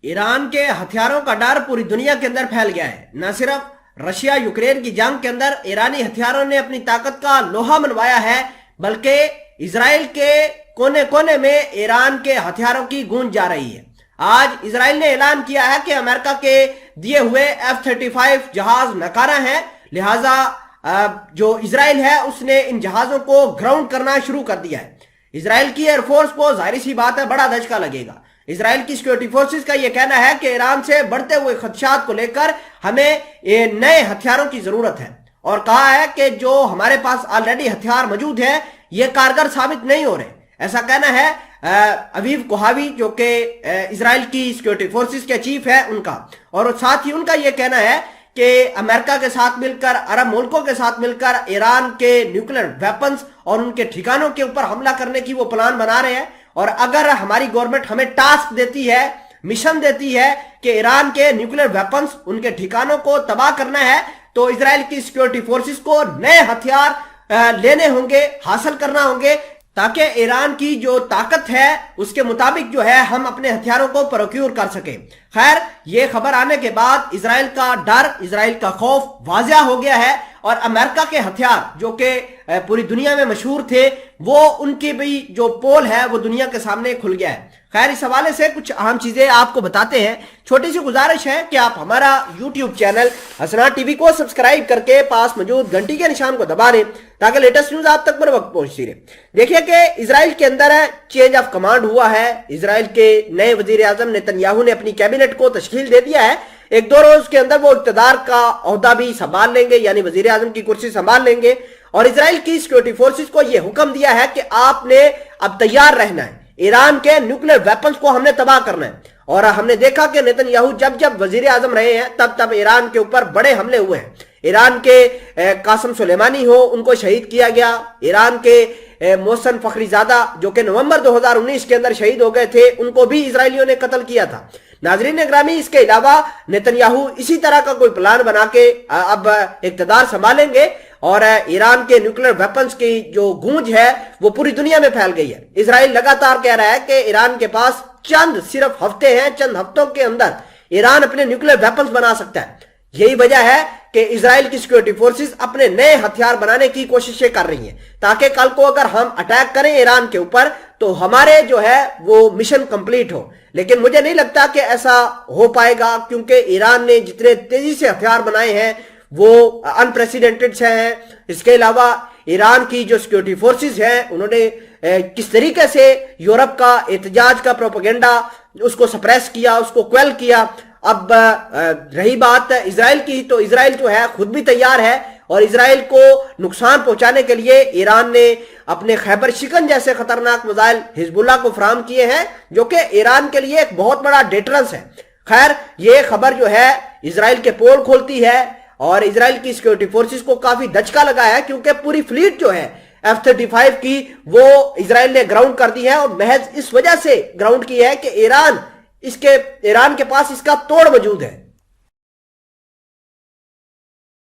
Iran के हथियारों का डर पूरी दुनिया के अंदर फैल गया है। न सिर्फ रशिया यूक्रेन की जंग के अंदर ईरानी हथियारों ने अपनी ताकत का लोहा मनवाया है, बल्कि इजराइल के कोने कोने में ईरान के हथियारों की गूंज जा रही है। आज इजराइल ने ऐलान किया है कि अमेरिका के दिए हुए F-35 जहाज नकारा हैं, लिहाजा जो इजराइल है उसने इन जहाजों को ग्राउंड करना शुरू कर दिया है। इजराइल की एयरफोर्स को जाहिर सी बात है बड़ा धचका लगेगा। इजराइल की सिक्योरिटी फोर्सेस का यह कहना है कि ईरान से बढ़ते हुए खदशात को लेकर हमें नए हथियारों की जरूरत है, और कहा है कि जो हमारे पास ऑलरेडी हथियार मौजूद है ये कारगर साबित नहीं हो रहे। ऐसा कहना है अवीव कोहावी जो कि इजराइल की सिक्योरिटी फोर्सेस के चीफ है उनका, और साथ ही उनका यह कहना है कि अमेरिका के साथ मिलकर, अरब मुल्कों के साथ मिलकर ईरान के न्यूक्लियर वेपन्स और उनके ठिकानों के ऊपर हमला करने की वो प्लान बना रहे हैं। और अगर हमारी गवर्नमेंट हमें टास्क देती है, मिशन देती है कि ईरान के न्यूक्लियर वेपन्स, उनके ठिकानों को तबाह करना है, तो इजराइल की सिक्योरिटी फोर्सेस को नए हथियार लेने होंगे, हासिल करना होंगे, ताकि ईरान की जो ताकत है उसके मुताबिक जो है हम अपने हथियारों को प्रोक्योर कर सके। खैर, ये खबर आने के बाद इजराइल का डर, इजराइल का खौफ वाजिया हो गया है, और अमेरिका के हथियार जो कि पूरी दुनिया में मशहूर थे, वो उनकी भी जो पोल है वो दुनिया के सामने खुल गया है। खैर, इस हवाले से कुछ अहम चीजें आपको बताते हैं। छोटी सी गुजारिश है कि आप हमारा YouTube चैनल हसनात टीवी को सब्सक्राइब करके पास मौजूद घंटी के निशान को दबा दें, ताकि लेटेस्ट न्यूज आप तक बर वक्त पहुंचती रहे। देखिए कि इजराइल के अंदर चेंज ऑफ कमांड हुआ है। इजराइल के नए वजीर आजम नेतन्याहू ने अपनी कैबिनेट को तश्कील दे दिया है। एक दो रोज के अंदर वो इक़्तिदार का ओहदा भी संभाल लेंगे, यानी वजीर आजम की कुर्सी संभाल लेंगे। और इजराइल की सिक्योरिटी फोर्सेस को यह हुक्म दिया है कि आपने अब तैयार रहना है, ईरान के न्यूक्लियर वेपन्स को हमने तबाह करना है। और हमने देखा कि नेतन्याहू जब जब वजीर आजम रहे हैं तब तब ईरान के ऊपर बड़े हमले हुए हैं। ईरान के कासिम सुलेमानी हो, उनको शहीद किया गया। ईरान के मोहसन फखरीजादा जो कि नवंबर 2019 के अंदर शहीद हो गए थे, उनको भी इजरायलियों ने कत्ल किया था। नाजरीन ग्रामी, इसके अलावा नेतन्याहू इसी तरह का कोई प्लान बना के अब इक़्तिदार संभालेंगे, और ईरान के न्यूक्लियर वेपन्स की जो गूंज है वो पूरी दुनिया में फैल गई है। इजराइल लगातार कह रहा है कि ईरान के पास सिर्फ हफ्ते हैं, चंद हफ्तों के अंदर ईरान अपने न्यूक्लियर वेपन्स बना सकता है। यही वजह है कि इजराइल की सिक्योरिटी फोर्सेस अपने नए हथियार बनाने की कोशिशें कर रही हैं, ताकि कल को अगर हम अटैक करें ईरान के ऊपर तो हमारे जो है वो मिशन कंप्लीट हो। लेकिन मुझे नहीं लगता कि ऐसा हो पाएगा, क्योंकि ईरान ने जितने तेजी से हथियार बनाए हैं वो अनप्रेसिडेंटेड हैं। इसके अलावा ईरान की जो सिक्योरिटी फोर्सेस हैं उन्होंने किस तरीके से यूरोप का एहतजाज का प्रोपेगेंडा उसको सप्रेस किया, उसको क्वेल किया। अब रही बात इजराइल की, तो इजराइल जो है खुद भी तैयार है, और इजराइल को नुकसान पहुंचाने के लिए ईरान ने अपने खैबर शिकन जैसे खतरनाक मिसाइल हिजबुल्लाह को फराहम किए हैं, जो कि ईरान के लिए एक बहुत बड़ा डेटरेंस है। खैर, ये खबर जो है इजराइल के पोल खोलती है, और इजराइल की सिक्योरिटी फोर्सेस को काफी धचका लगा है, क्योंकि पूरी फ्लीट जो है F-35 की वो इजराइल ने ग्राउंड कर दी है, और महज इस वजह से ग्राउंड की है कि ईरान के पास इसका तोड़ मौजूद है।